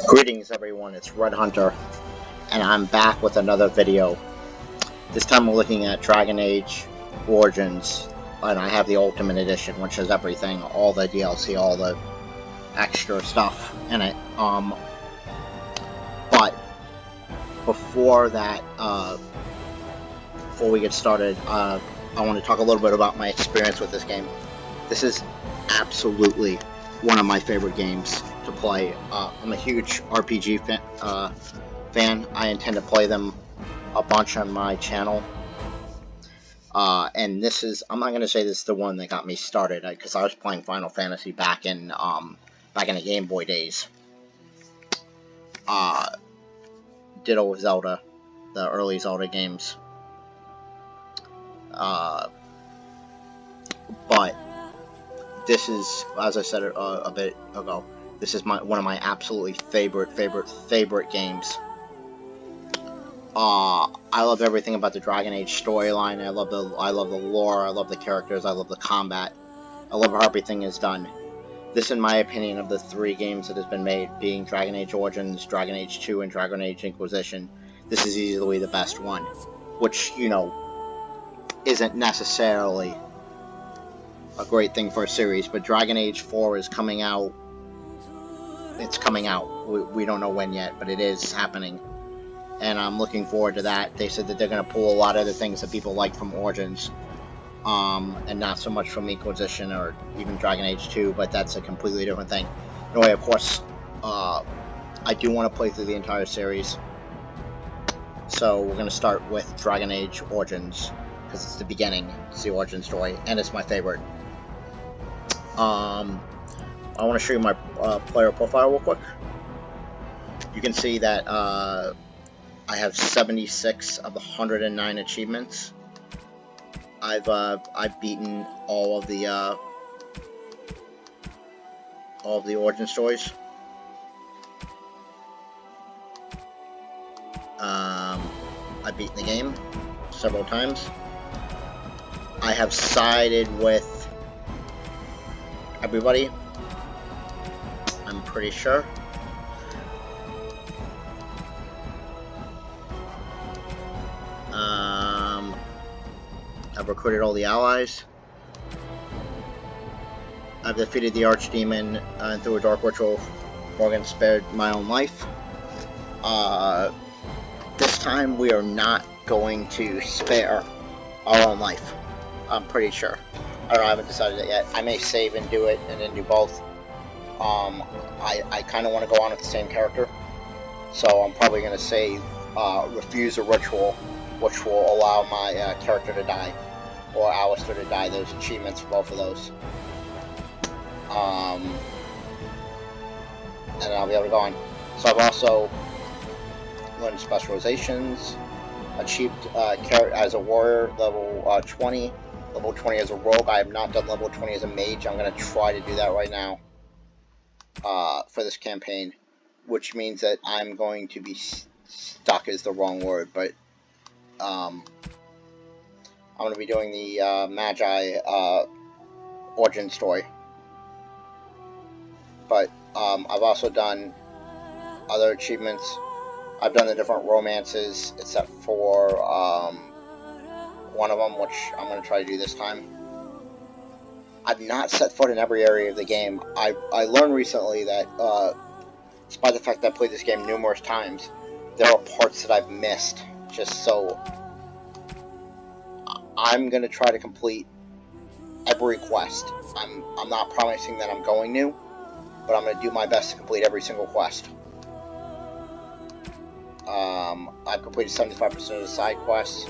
Greetings everyone, it's Red Hunter, and I'm back with another video. This time we're looking at Dragon Age Origins, and I have the Ultimate Edition, which has everything, all the DLC, all the extra stuff in it. But before that, before we get started, I want to talk a little bit about my experience with this game. This is absolutely one of my favorite games to play. I'm a huge RPG fan. I intend to play them a bunch on my channel. And this is, I'm not going to say this is the one that got me started, because I was playing Final Fantasy back in the Game Boy days. Ditto with Zelda, the early Zelda games. But this is, as I said a bit ago, this is one of my absolutely favorite games. I love everything about the Dragon Age storyline. I love the lore. I love the characters. I love the combat. I love how everything is done. This, in my opinion, of the three games that has been made, being Dragon Age Origins, Dragon Age 2, and Dragon Age Inquisition, this is easily the best one. Which, you know, isn't necessarily a great thing for a series, but Dragon Age 4 is coming out. It's coming out. We don't know when yet, but it is happening. And I'm looking forward to that. They said that they're going to pull a lot of the things that people like from Origins, and not so much from Inquisition or even Dragon Age 2, but that's a completely different thing. Anyway, of course, I do want to play through the entire series. So we're going to start with Dragon Age Origins, because it's the beginning, it's the origin story, and it's my favorite. I want to show you my player profile real quick. You can see that I have 76 of the 109 achievements. I've beaten all of the origin stories. I've beaten the game several times. I have sided with everybody, I'm pretty sure. I've recruited all the allies. I've defeated the Archdemon through a dark ritual. Morgan spared my own life. This time we are not going to spare our own life. I'm pretty sure. I don't know, I haven't decided it yet. I may save and do it, and then do both. I kind of want to go on with the same character, so I'm probably going to save, refuse a ritual, which will allow my character to die, or Alistair to die. There's achievements for both of those. And then I'll be able to go on. So I've also learned specializations, achieved as a warrior, level 20. Level 20 as a rogue. I have not done level 20 as a mage. I'm going to try to do that right now for this campaign, which means that I'm going to be stuck is the wrong word, but I'm going to be doing the Magi origin story. But I've also done other achievements. I've done the different romances, except for one of them, which I'm going to try to do this time. I've not set foot in every area of the game. I learned recently that, despite the fact that I played this game numerous times, there are parts that I've missed. Just so I'm going to try to complete every quest. I'm not promising that I'm going to, but I'm going to do my best to complete every single quest. I've completed 75% of the side quests.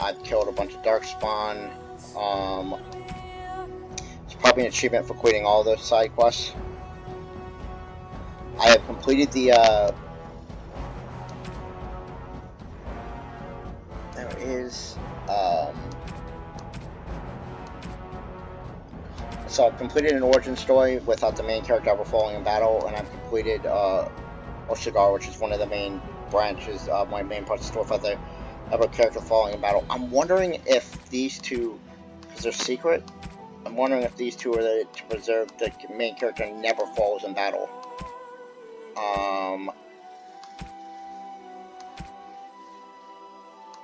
I've killed a bunch of Darkspawn. It's probably an achievement for completing all those side quests. I have completed the, there is, so I've completed an origin story without the main character ever falling in battle, and I've completed, Oshigar, which is one of the main branches of my main parts of the story without the ever character falling in battle. I'm wondering if these two, because they're secret, I'm wondering if these two are to preserve the main character never falls in battle.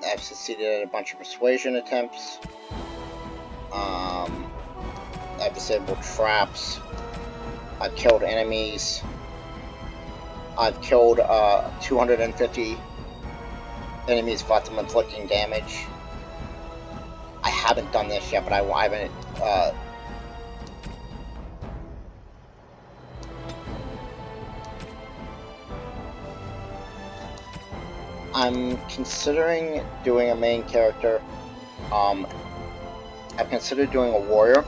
I've succeeded at a bunch of persuasion attempts. I've disabled traps. I've killed enemies. I've killed 250 enemies without them inflicting damage. I haven't done this yet, but I haven't. I'm considering doing a main character. I've considered doing a warrior,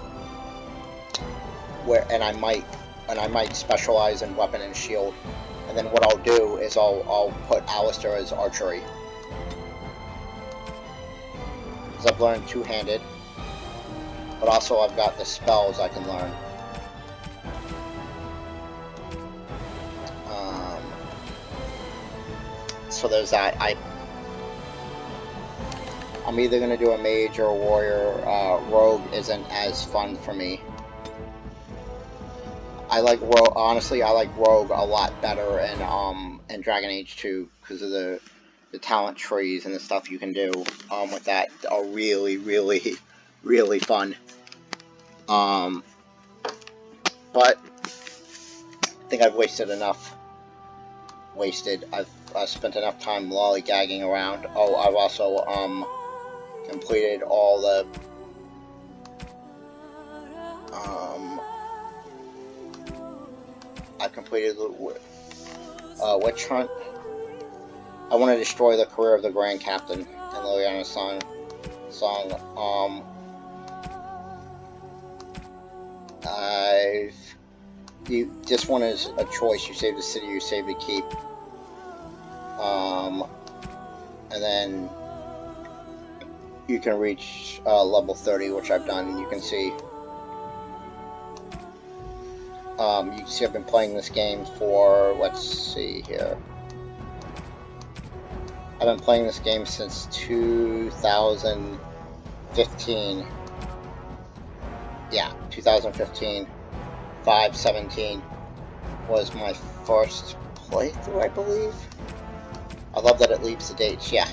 and I might specialize in weapon and shield. And then what I'll do is I'll put Alistair as archery, because I've learned two-handed, but also I've got the spells I can learn. So there's that. I'm either gonna do a mage or a warrior. Rogue isn't as fun for me. I like Rogue. Honestly, I like Rogue a lot better in Dragon Age 2 because of the talent trees and the stuff you can do with that are really, really, really fun. But I think I've wasted enough. I've spent enough time lollygagging around. Oh, I've also completed all the I've completed the witch hunt. I want to destroy the career of the Grand Captain in Liliana's song. This one is a choice. You save the city, you save the keep. And then you can reach level 30, which I've done, and you can see. You can see I've been playing this game for, let's see here. I've been playing this game since 2015. Yeah, 2015. 5/17 was my first playthrough, I believe. I love that it leaves the dates. Yeah,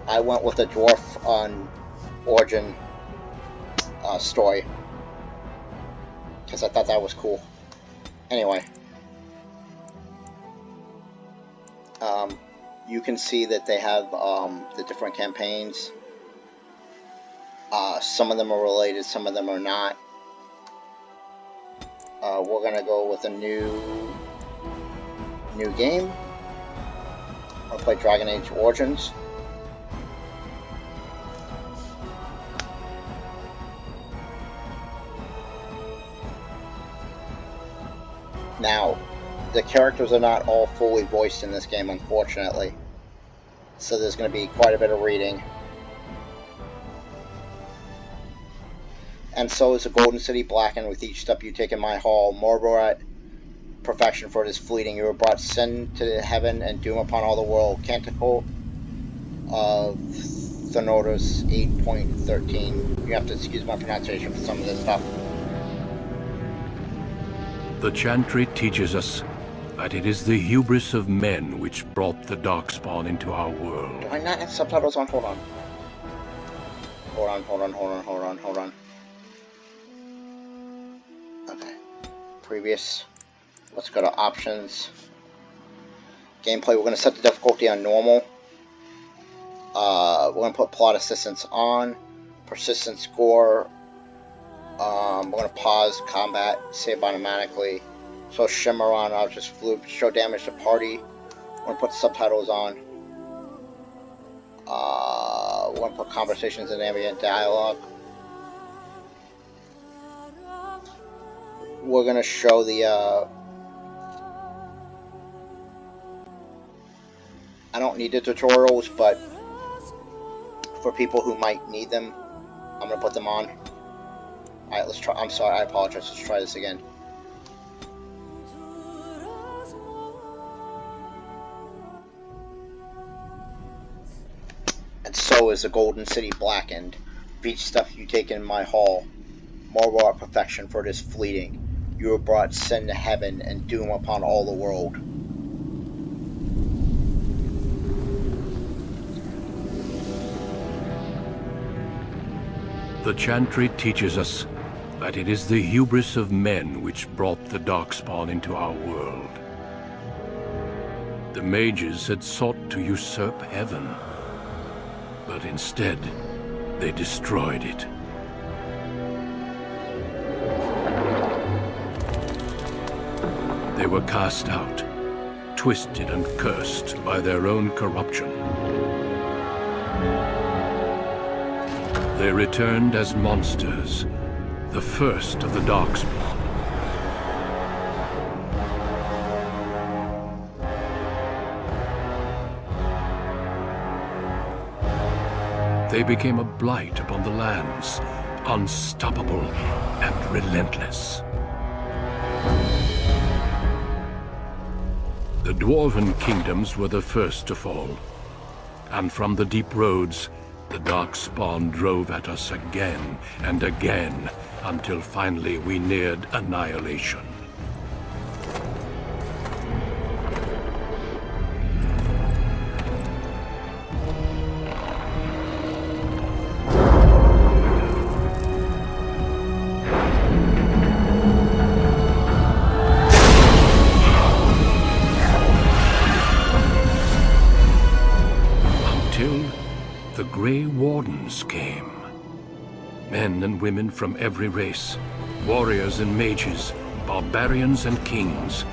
I went with a dwarf on origin story because I thought that was cool. Anyway, you can see that they have the different campaigns. Some of them are related, some of them are not. We're gonna go with a new game. I'll play Dragon Age Origins. Now, the characters are not all fully voiced in this game, unfortunately. So there's going to be quite a bit of reading. And so is the Golden City blackened with each step you take in my hall. Morborat, perfection for it is fleeting. You have brought sin to heaven and doom upon all the world. Canticle of Thanatos 8.13. You have to excuse my pronunciation for some of this stuff. The Chantry teaches us that it is the hubris of men which brought the Darkspawn into our world. Do I not have subtitles on? Hold on. Hold on. Okay. Previous. Let's go to options. Gameplay, we're going to set the difficulty on normal. We're going to put plot assistance on. Persistent score. We're going to pause combat, save automatically. So Shimmer on, I'll just flip, show damage to party. We're going to put subtitles on. We're going to put conversations and ambient dialogue. We're going to show the, I don't need the tutorials, but for people who might need them, I'm going to put them on. Alright, let's try. I'm sorry, I apologize. Let's try this again. And so is the Golden City blackened. Each stuff you take in my hall. Morborat perfection for it is fleeting. You have brought sin to heaven and doom upon all the world. The Chantry teaches us that it is the hubris of men which brought the Darkspawn into our world. The mages had sought to usurp heaven, but instead, they destroyed it. They were cast out, twisted and cursed by their own corruption. They returned as monsters, the first of the Darkspawn. They became a blight upon the lands, unstoppable and relentless. The Dwarven kingdoms were the first to fall, and from the deep roads, the Darkspawn drove at us again and again, until finally we neared annihilation. The Grey Wardens came. Men and women from every race, warriors and mages, barbarians and kings.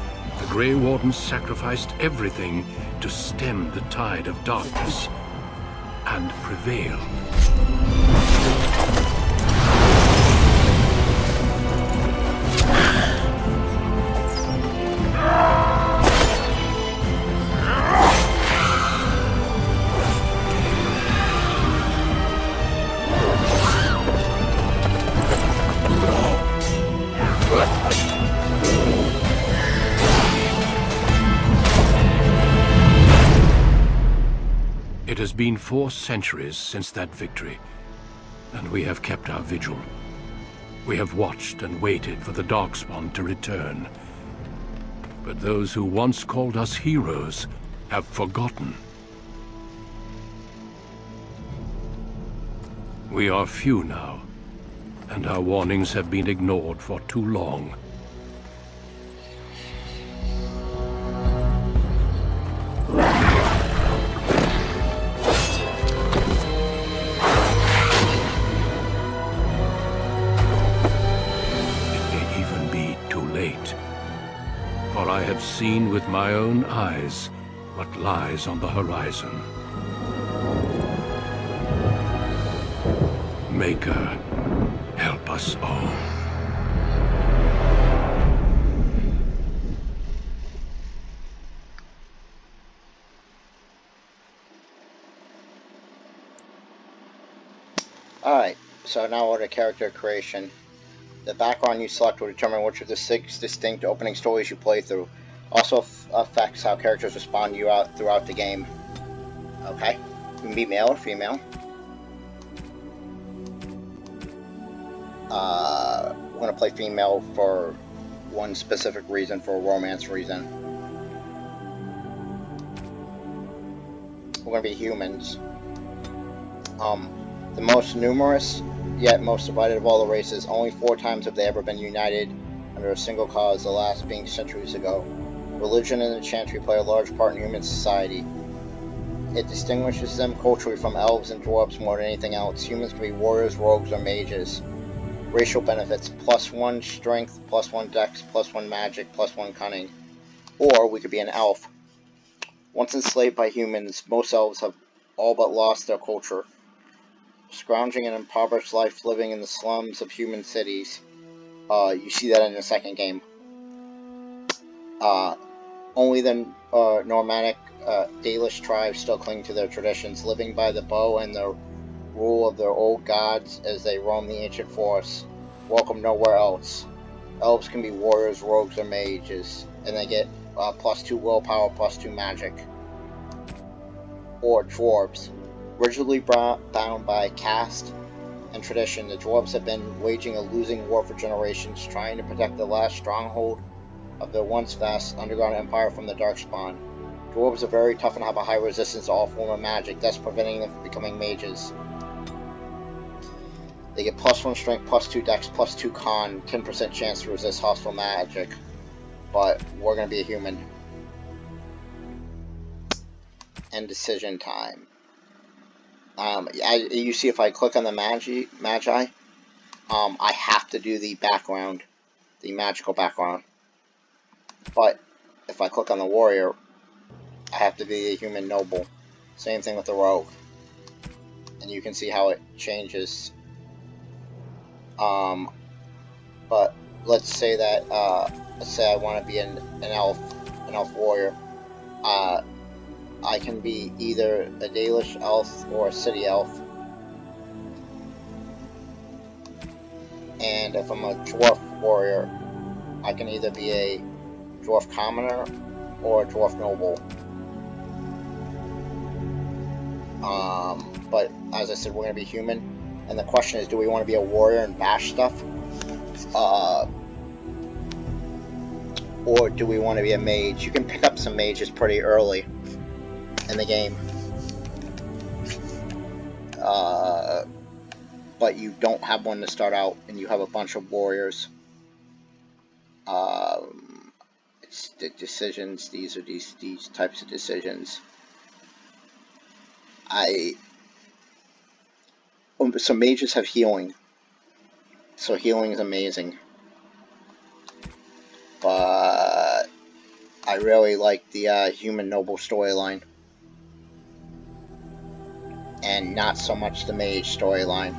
The Grey Wardens sacrificed everything to stem the tide of darkness and prevail. It has been 4 centuries since that victory, and we have kept our vigil. We have watched and waited for the Darkspawn to return. But those who once called us heroes have forgotten. We are few now, and our warnings have been ignored for too long. For I have seen with my own eyes what lies on the horizon. Maker, help us all. Alright, so now we're to character creation. The background you select will determine which of the 6 distinct opening stories you play through. Also affects how characters respond to you throughout the game. Okay, you can be male or female. We're going to play female for one specific reason, for a romance reason. We're going to be humans. The most numerous, yet most divided of all the races. Only 4 times have they ever been united under a single cause, the last being centuries ago. Religion and the Chantry play a large part in human society. It distinguishes them culturally from elves and dwarves more than anything else. Humans can be warriors, rogues, or mages. Racial benefits: +1 strength, +1 dex, +1 magic, +1 cunning. Or we could be an elf. Once enslaved by humans, most elves have all but lost their culture. Scrounging an impoverished life living in the slums of human cities. You see that in the second game. Only the Normannic Dalish tribes still cling to their traditions, living by the bow and the rule of their old gods as they roam the ancient forests. Welcome nowhere else. Elves can be warriors, rogues, or mages, and they get +2 willpower, +2 magic. Or dwarves. Rigidly bound by caste and tradition, the dwarves have been waging a losing war for generations, trying to protect the last stronghold of their once vast underground empire from the Darkspawn. Dwarves are very tough and have a high resistance to all form of magic, thus preventing them from becoming mages. They get +1 strength, +2 dex, +2 con, 10% chance to resist hostile magic. But we're gonna be a human. And decision time. You see, if I click on the Magi, I have to do the background, the magical background. But if I click on the warrior, I have to be a human noble. Same thing with the rogue. And you can see how it changes. But let's say that, let's say I want to be an elf warrior. I can be either a Dalish elf or a city elf. And if I'm a dwarf warrior, I can either be a dwarf commoner or a dwarf noble. But as I said, we're going to be human. And the question is, do we want to be a warrior and bash stuff? Or do we want to be a mage? You can pick up some mages pretty early in the game. But you don't have one to start out, and you have a bunch of warriors. It's the decisions. These are these types of decisions. So mages have healing. So healing is amazing. But I really like the human noble storyline. And not so much the mage storyline.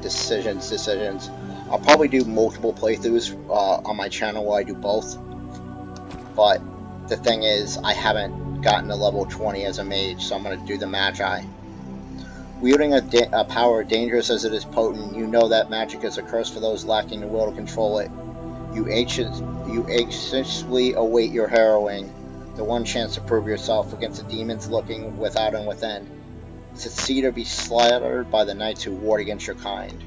Decisions. I'll probably do multiple playthroughs on my channel where I do both. But the thing is, I haven't gotten to level 20 as a mage, so I'm going to do the Magi. Wielding a power dangerous as it is potent, you know that magic is a curse for those lacking the will to control it. You anxiously await your harrowing, the one chance to prove yourself against the demons lurking without and within. Succeed or be slaughtered by the knights who ward against your kind.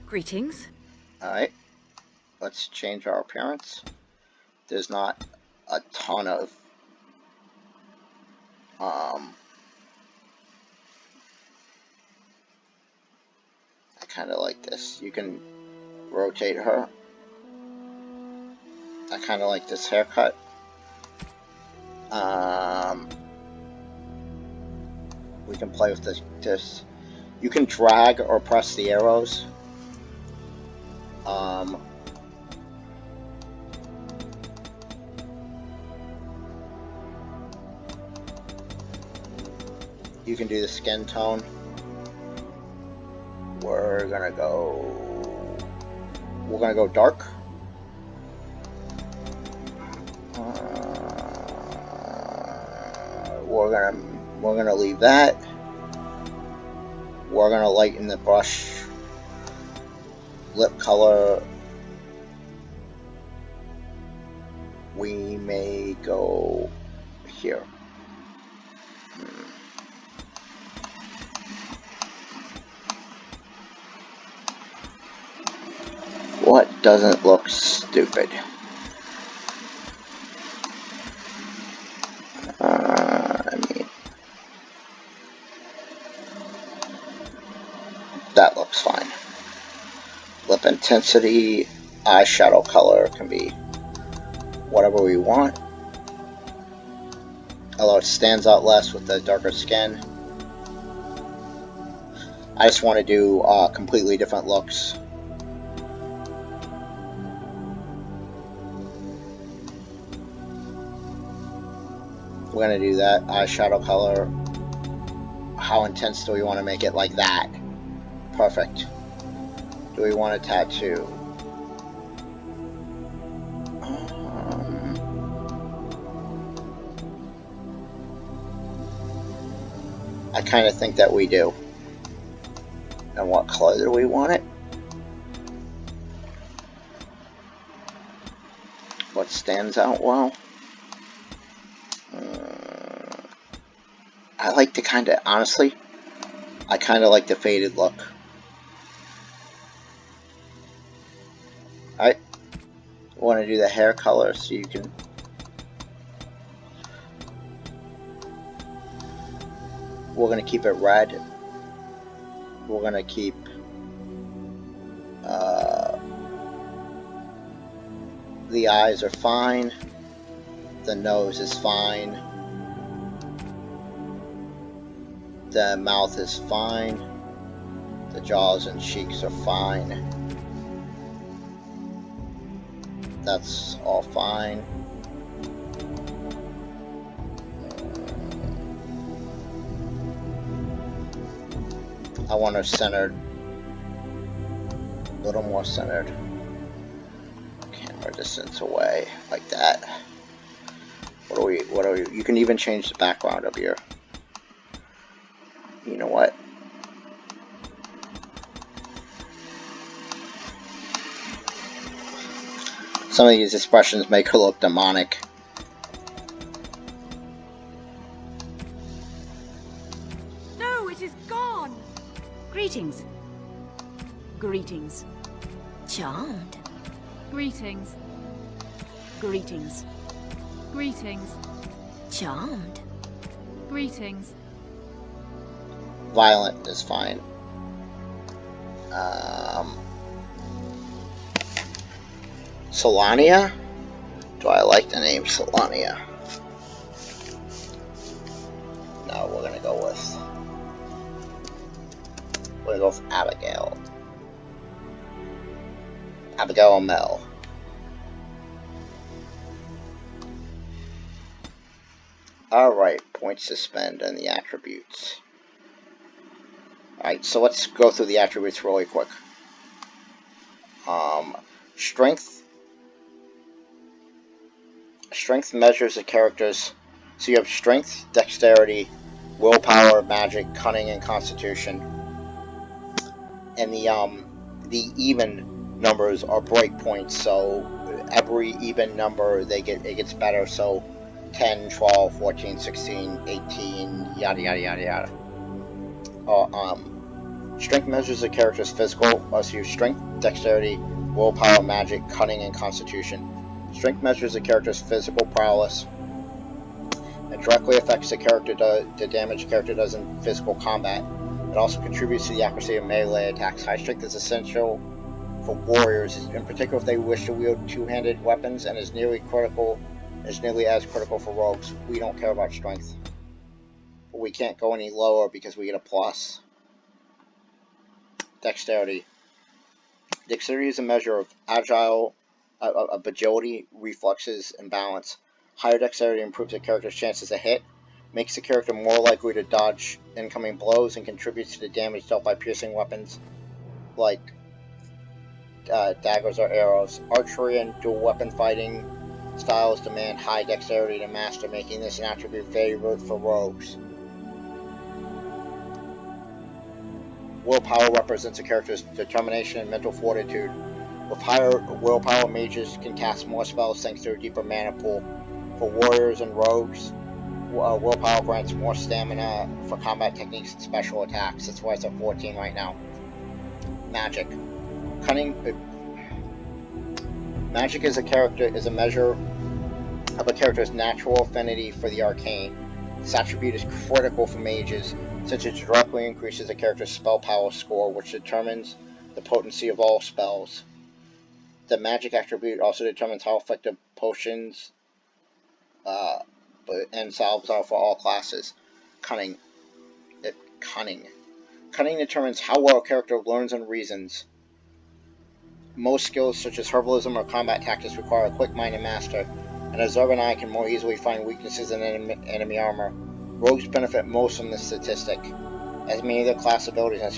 Greetings. Alright, let's change our appearance. There's not a ton of I kind of like this. You can rotate her. I kind of like this haircut. We can play with this. You can drag or press the arrows. You can do the skin tone. We're gonna go dark. We're gonna leave that. We're gonna lighten the brush. Lip color. We may go here. What doesn't look stupid? I mean, that looks fine. Lip intensity, eyeshadow color can be whatever we want. Although it stands out less with the darker skin. I just want to do completely different looks. We're going to do that. Eyeshadow color. How intense do we want to make it? Like that. Perfect. Do we want a tattoo? I kind of think that we do. And what color do we want it? What stands out well? I like the kind of, honestly, I kind of like the faded look. Alright, want to do the hair color so you can. We're going to keep it red. We're going to keep the eyes are fine. The nose is fine. The mouth is fine. The jaws and cheeks are fine. That's all fine. I want her centered. A little more centered. Camera distance away, like that. What are we, you can even change the background of your, you know what? Some of these expressions make her look demonic. No, it is gone! Greetings. Greetings. Charmed. Greetings. Greetings. Greetings. Charmed. Greetings. Violent is fine. Solania? Do I like the name Solania? No, we're gonna go with Abigail. Abigail Mel. Alright, points to spend and the attributes. Alright, so let's go through the attributes really quick. Strength. Strength measures the character's. So you have strength, dexterity, willpower, magic, cunning, and constitution. And the even numbers are breakpoints. So every even number it gets better. So 10, 12, 14, 16, 18, yada yada yada yada. Strength measures the character's physical. So you have strength, dexterity, willpower, magic, cunning, and constitution. Strength measures the character's physical prowess. It directly affects the damage the character does in physical combat. It also contributes to the accuracy of melee attacks. High strength is essential for warriors, in particular if they wish to wield two-handed weapons, and is nearly as critical for rogues. We don't care about strength. But we can't go any lower because we get a plus. Dexterity. Dexterity is a measure of agility, reflexes, and balance. Higher dexterity improves the character's chances to hit, makes the character more likely to dodge incoming blows, and contributes to the damage dealt by piercing weapons like daggers or arrows. Archery and dual weapon fighting styles demand high dexterity to master, making this an attribute favored for rogues. Willpower represents a character's determination and mental fortitude. With higher willpower, mages can cast more spells thanks to a deeper mana pool. For warriors and rogues, willpower grants more stamina for combat techniques and special attacks. That's why it's at 14 right now. Magic. Magic is a measure of a character's natural affinity for the arcane. This attribute is critical for mages, since it directly increases a character's spell power score, which determines the potency of all spells. The magic attribute also determines how effective potions and salves are for all classes. Cunning. Cunning determines how well a character learns and reasons. Most skills, such as herbalism or combat tactics, require a quick mind to master, and a observant eye can more easily find weaknesses in enemy armor. Rogues benefit most from this statistic, as many of their class abilities and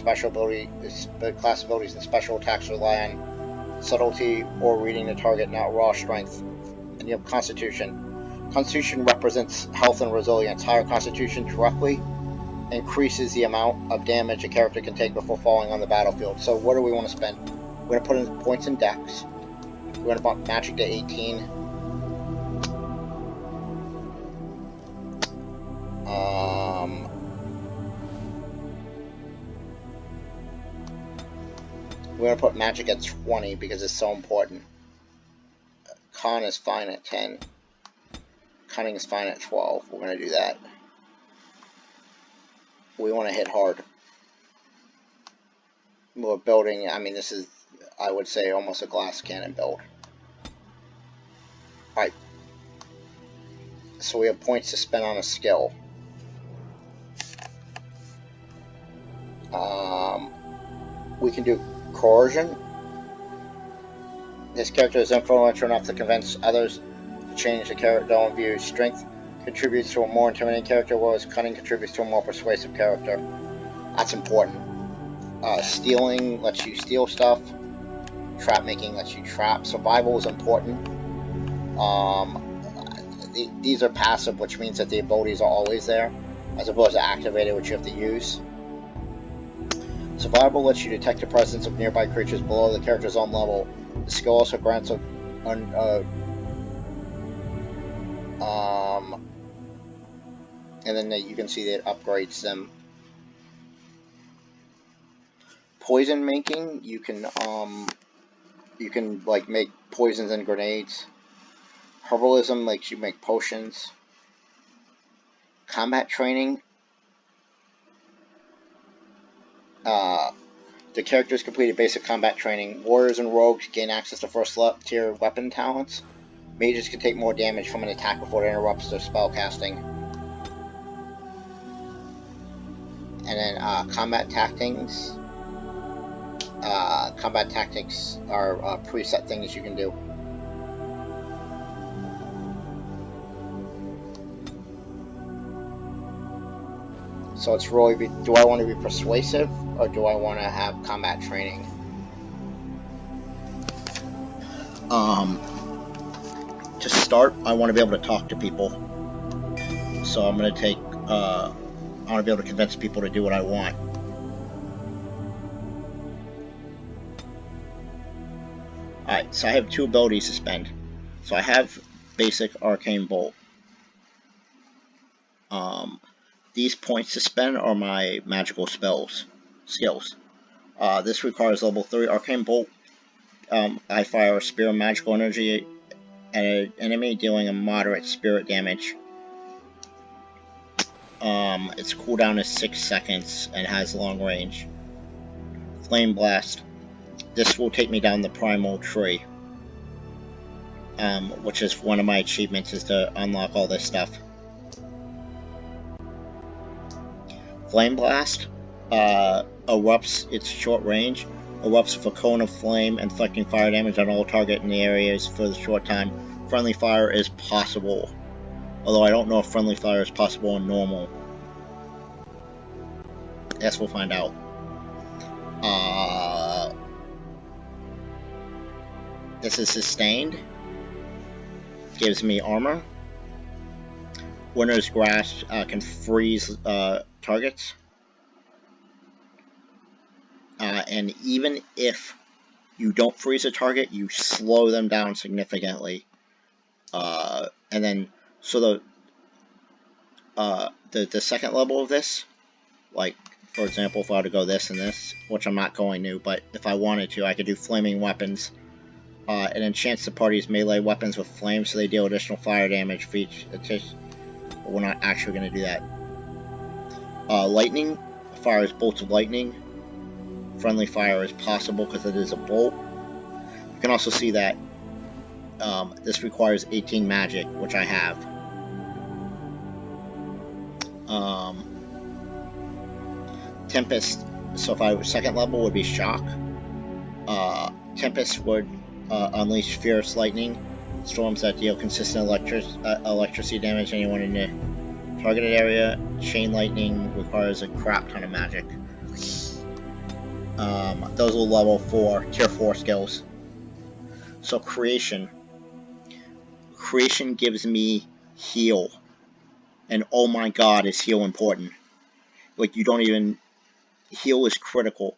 special attacks rely on subtlety or reading the target, not raw strength. And you have Constitution. Constitution represents health and resilience. Higher Constitution directly increases the amount of damage a character can take before falling on the battlefield. So what do we want to spend? We're going to put in points in Dex. We're going to bump Magic to 18. We're going to put Magic at 20 because it's so important. Con is fine at 10. Cunning is fine at 12. We're going to do that. We want to hit hard. We're building, I mean, this is, I would say, almost a glass cannon build. Alright. So we have points to spend on a skill. We can do coercion. This character is influential enough to convince others to change the character own view. Strength contributes to a more intimidating character, whereas cunning contributes to a more persuasive character. That's important. Stealing lets you steal stuff. Trap making lets you trap. Survival is important. These are passive, which means that the abilities are always there, as opposed to activated, which you have to use. Survival lets you detect the presence of nearby creatures below the character's own level. The skill also grants and then you can see that it upgrades them. Poison making, you can like make poisons and grenades. Herbalism makes you make potions. Combat training. The characters completed basic combat training. Warriors and rogues gain access to first tier weapon talents. Mages can take more damage from an attack before it interrupts their spell casting. And then combat tactics. Combat tactics are preset things you can do. So it's really, do I want to be persuasive, or do I want to have combat training? To start, I want to be able to talk to people. So I'm going to take, I want to be able to convince people to do what I want. Alright, so I have 2 abilities to spend. So I have basic Arcane Bolt. These points to spend are my magical skills. This requires level 3 Arcane Bolt. I fire a spear of magical energy at an enemy, dealing a moderate spirit damage. Its cooldown is 6 seconds and has long range. Flame Blast. This will take me down the primal tree. Which is one of my achievements, is to unlock all this stuff. Flame Blast erupts, its short range, erupts with a cone of flame, inflicting fire damage on all target in the areas for the short time. Friendly fire is possible, although I don't know if friendly fire is possible in normal. Guess we'll find out. This is sustained. Gives me armor. Winter's Grasp can freeze targets. And even if you don't freeze a target, you slow them down significantly. And then, so the second level of this, like, for example, if I were to go this and this, which I'm not going to, but if I wanted to, I could do Flaming Weapons. It enchants the party's melee weapons with flames, so they deal additional fire damage for each attack. But we're not actually going to do that. Lightning fires bolts of lightning. Friendly fire is possible because it is a bolt. You can also see that this requires 18 magic, which I have. Tempest, so if I was second level, would be Shock. Tempest would unleash Fierce Lightning. Storms that deal consistent electricity damage to anyone in the targeted area. Chain Lightning requires a crap ton of magic. Those are level 4, tier 4 skills. So Creation. Creation gives me heal. And oh my god, is heal important. Like, you don't even... Heal is critical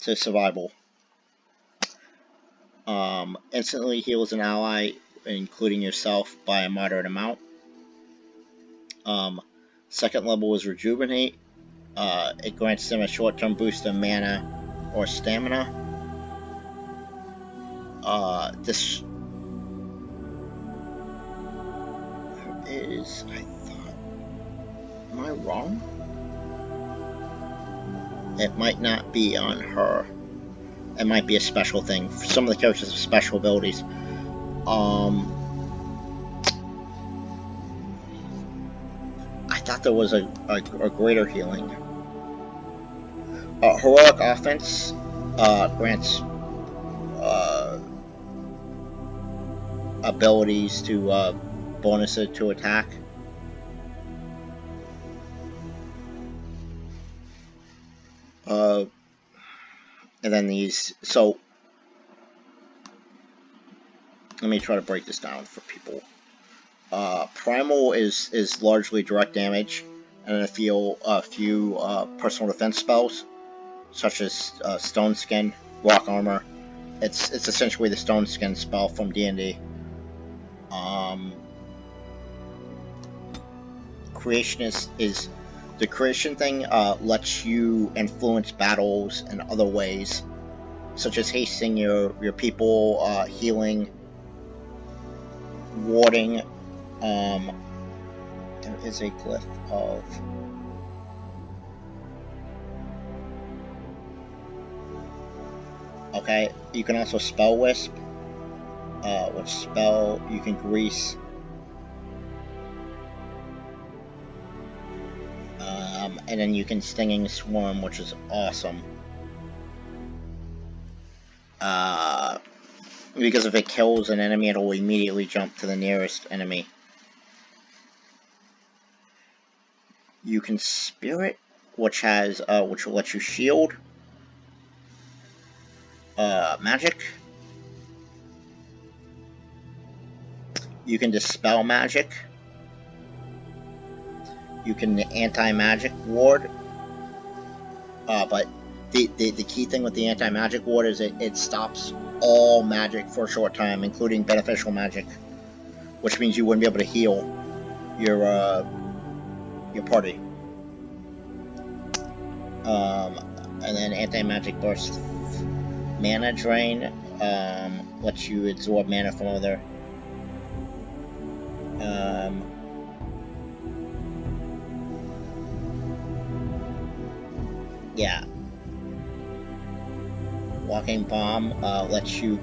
to survival. Instantly heals an ally, including yourself, by a moderate amount. Second level is Rejuvenate. It grants them a short-term boost of mana or stamina. This is, I thought, am I wrong? It might not be on her. It might be a special thing. Some of the characters have special abilities. I thought there was a greater healing. Heroic offense grants abilities to bonuses to attack. And then these. So let me try to break this down for people. Primal is largely direct damage, and then a few personal defense spells, such as Stone Skin, Rock Armor. It's essentially the Stone Skin spell from D&D. Creation is the creation thing lets you influence battles in other ways, such as hasting your people, healing, warding. There is a glyph of okay. You can also spell wisp, which spell you can grease. And then you can stinging swarm, which is awesome. Because if it kills an enemy, it'll immediately jump to the nearest enemy. You can spirit, which has which will let you shield magic. You can dispel magic. You can anti-magic ward. But the key thing with the anti-magic ward is it stops all magic for a short time, including beneficial magic, which means you wouldn't be able to heal your party. And then anti-magic burst, mana drain, lets you absorb mana from other. Yeah. Walking bomb lets you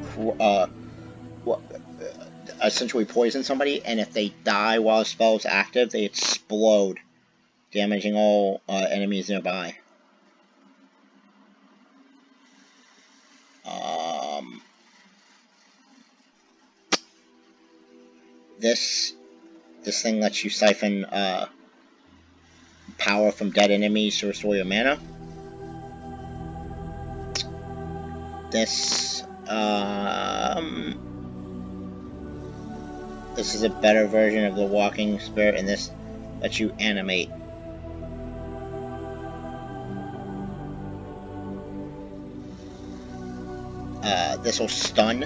essentially poison somebody, and if they die while the spell is active, they explode, damaging all enemies nearby. This thing lets you siphon power from dead enemies to restore your mana. This is a better version of the walking spirit, and this lets you animate. This will stun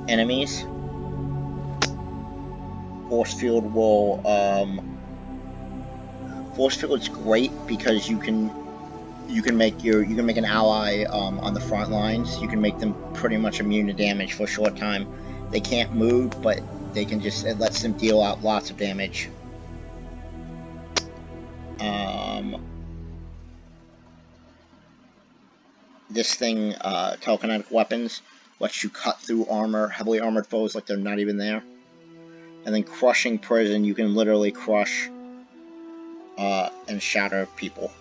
enemies. Force field will force field's great because you can make an ally on the front lines. You can make them pretty much immune to damage for a short time. They can't move, but they can it lets them deal out lots of damage. This thing, telekinetic weapons, lets you cut through armor, heavily armored foes like they're not even there. And then crushing prison, you can literally crush and shatter people.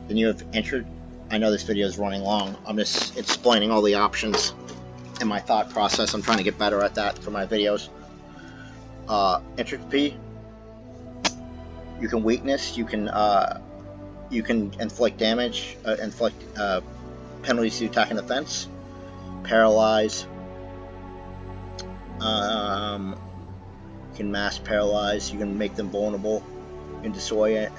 Then you have entered. I know this video is running long. I'm just explaining all the options in my thought process. I'm trying to get better at that for my videos. Entropy. You can weakness. You can inflict damage. Inflict penalties to attack and defense. Paralyze. You can mass paralyze. You can make them vulnerable. You can destroy it.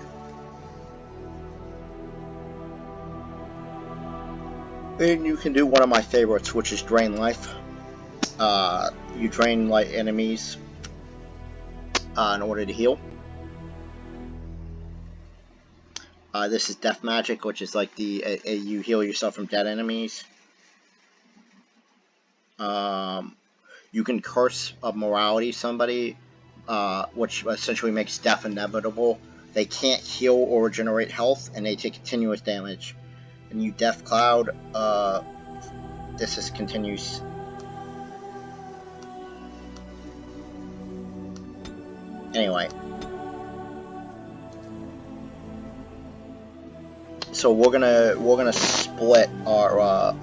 And you can do one of my favorites, which is drain life. You drain light enemies in order to heal. This is death magic, which is like you heal yourself from dead enemies. You You can curse a morality somebody, which essentially makes death inevitable. They can't heal or regenerate health, and they take continuous damage. And you Death Cloud, this is continues. Anyway. So we're gonna split our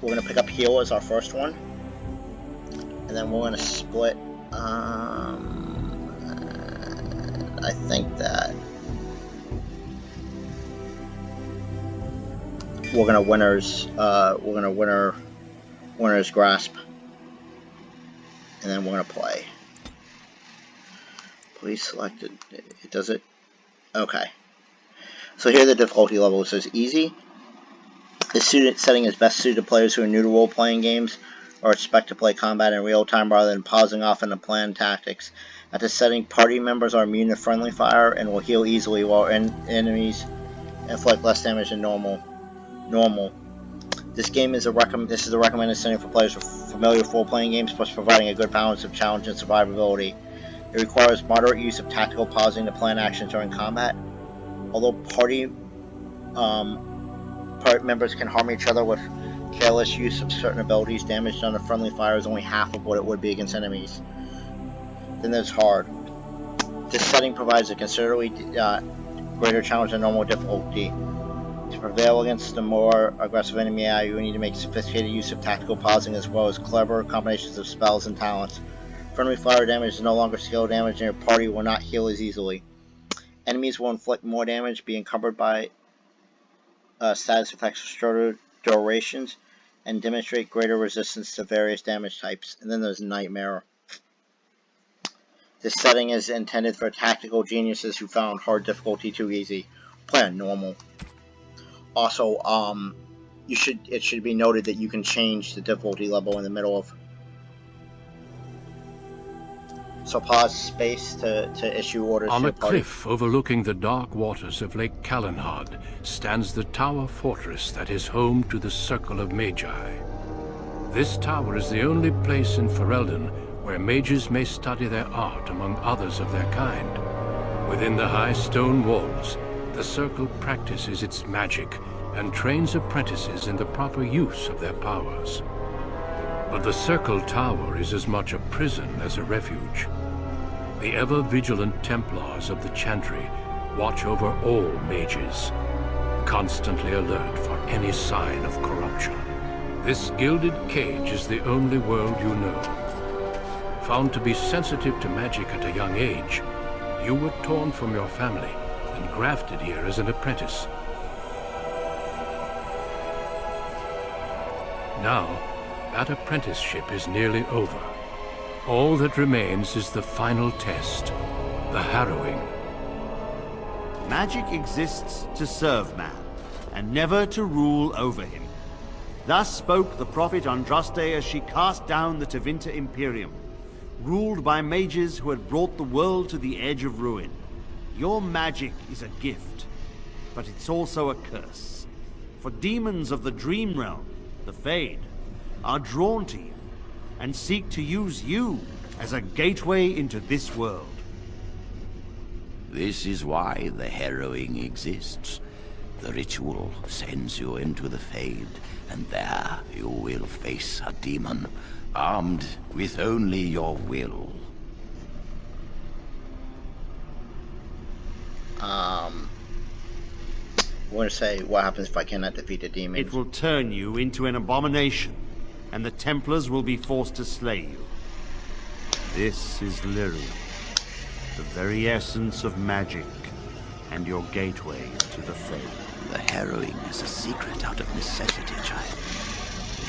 we're gonna pick up heal as our first one, and then we're gonna split. I think that we're gonna winners grasp, and then we're gonna play. Please selected. It does it. Okay. So here the difficulty level says easy. This setting is best suited to players who are new to role-playing games or expect to play combat in real time rather than pausing off into planned tactics. At this setting, party members are immune to friendly fire and will heal easily, while enemies inflict less damage than normal. This is a recommended setting for players familiar with role-playing games, plus providing a good balance of challenge and survivability. It requires moderate use of tactical pausing to plan actions during combat. Although party members can harm each other with careless use of certain abilities, damage done to friendly fire is only half of what it would be against enemies. Then there's hard. This setting provides a considerably greater challenge than normal difficulty. To prevail against the more aggressive enemy AI, you need to make sophisticated use of tactical pausing as well as clever combinations of spells and talents. Friendly fire damage is no longer skill damage, and your party will not heal as easily. Enemies will inflict more damage, be encumbered by status effects for shorter durations, and demonstrate greater resistance to various damage types. And then there's Nightmare. This setting is intended for tactical geniuses who found hard difficulty too easy. Play on normal. Also, it should be noted that you can change the difficulty level in the middle of. So pause space to issue orders. On a cliff overlooking the dark waters of Lake Calenhad stands the Tower Fortress that is home to the Circle of Magi. This tower is the only place in Ferelden where mages may study their art among others of their kind. Within the high stone walls, the Circle practices its magic and trains apprentices in the proper use of their powers. But the Circle Tower is as much a prison as a refuge. The ever-vigilant Templars of the Chantry watch over all mages, constantly alert for any sign of corruption. This gilded cage is the only world you know. Found to be sensitive to magic at a young age, you were torn from your family and grafted here as an apprentice. Now, that apprenticeship is nearly over. All that remains is the final test, the harrowing. Magic exists to serve man, and never to rule over him. Thus spoke the prophet Andraste as she cast down the Tevinter Imperium, ruled by mages who had brought the world to the edge of ruin. Your magic is a gift, but it's also a curse. For demons of the Dream Realm, the Fade, are drawn to you and seek to use you as a gateway into this world. This is why the harrowing exists. The ritual sends you into the Fade, and there you will face a demon, armed with only your will. I want to say, what happens if I cannot defeat a demon? It will turn you into an abomination, and the Templars will be forced to slay you. This is Lyrium, the very essence of magic, and your gateway to the Fade. The harrowing is a secret out of necessity, child.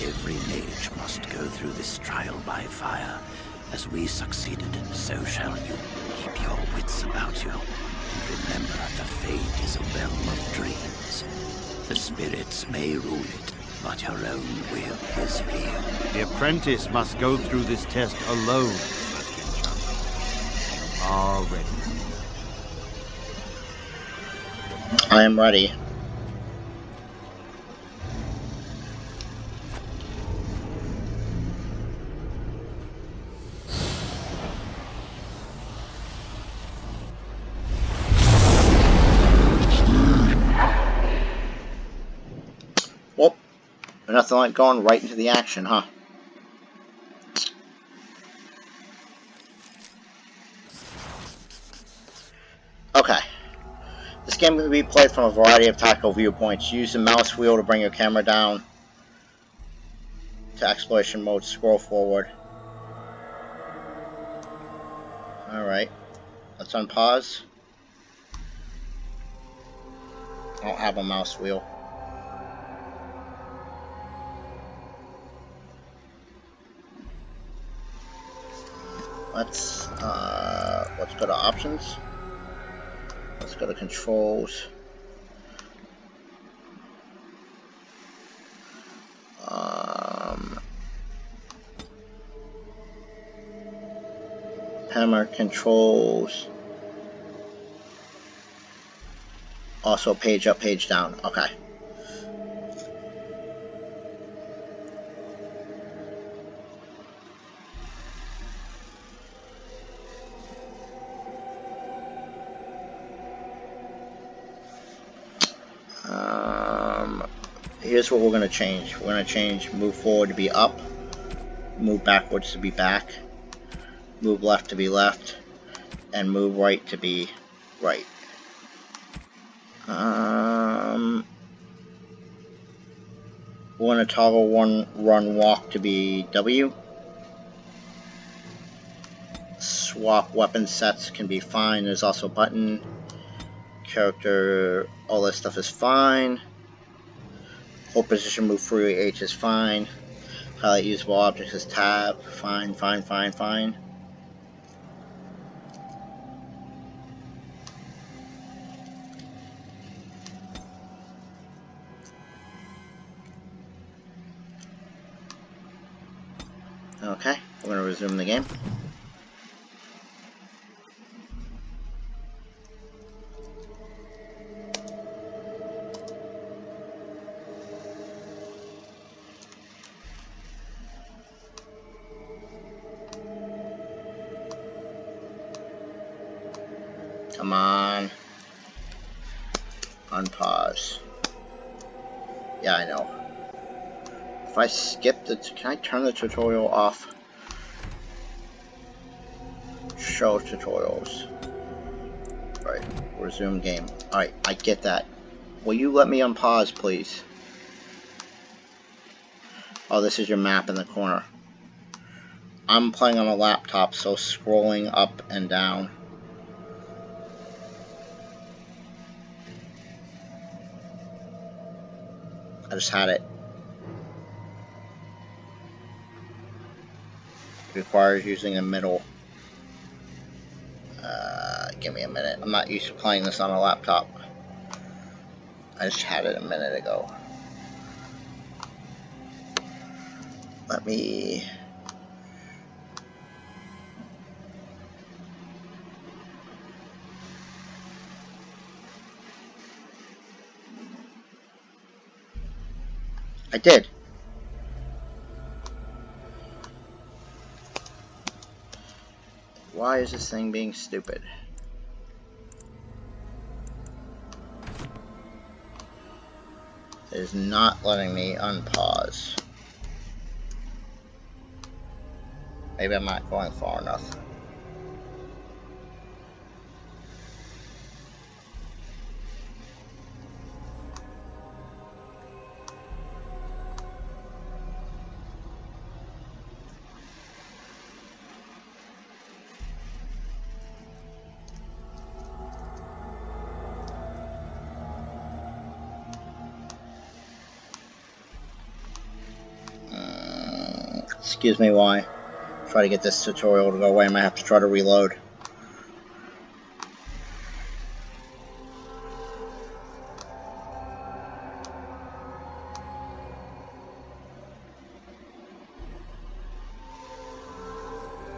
Every mage must go through this trial by fire. As we succeeded, so shall you. Keep your wits about you. And remember, the Fade is a realm of dreams. The spirits may rule it, but your own will is real. The apprentice must go through this test alone, First Enchanter. Are ready. I am ready. Well, nothing like going right into the action, huh? Okay. This game can be played from a variety of tactical viewpoints. Use the mouse wheel to bring your camera down to exploration mode, scroll forward. Alright. Let's unpause. I don't have a mouse wheel. Let's go to options. Let's go to controls. Hammer controls. Also page up, page down. Okay. Here's what we're going to change. We're going to change move forward to be up, move backwards to be back, move left to be left, and move right to be right. We're going to toggle run, walk to be W. Swap weapon sets can be fine. There's also a button. Character, all this stuff is fine. Hold position, move through H is fine. Highlight usable objects is tab. Fine, fine, fine, fine. Okay, we're going to resume the game. Come on. Unpause. Yeah, I know. If I skip the... Can I turn the tutorial off? Show tutorials. Alright, resume game. Alright, I get that. Will you let me unpause, please? Oh, this is your map in the corner. I'm playing on a laptop, so scrolling up and down. I just had it. It requires using a middle. Give me a minute. I'm not used to playing this on a laptop. I just had it a minute ago. Let me... I did. Why is this thing being stupid? It is not letting me unpause. Maybe I'm not going far enough. Excuse me, why? Try to get this tutorial to go away. I might have to try to reload.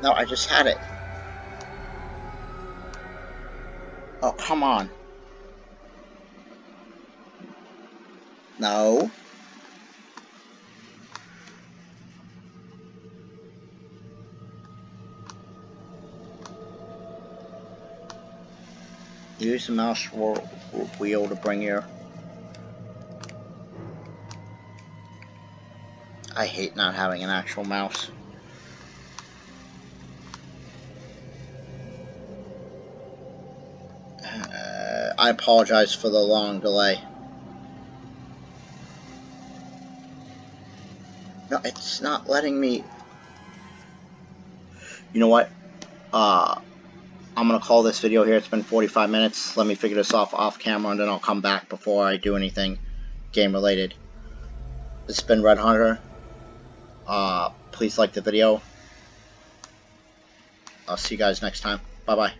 No, I just had it. Oh, come on. No. Use the mouse wheel to bring your... I hate not having an actual mouse. I apologize for the long delay. No, it's not letting me... You know what? I'm gonna call this video here. It's been 45 minutes. Let me figure this off camera, and then I'll come back before I do anything game related. This has been Red Hunter. Please like the video. I'll see you guys next time. Bye bye.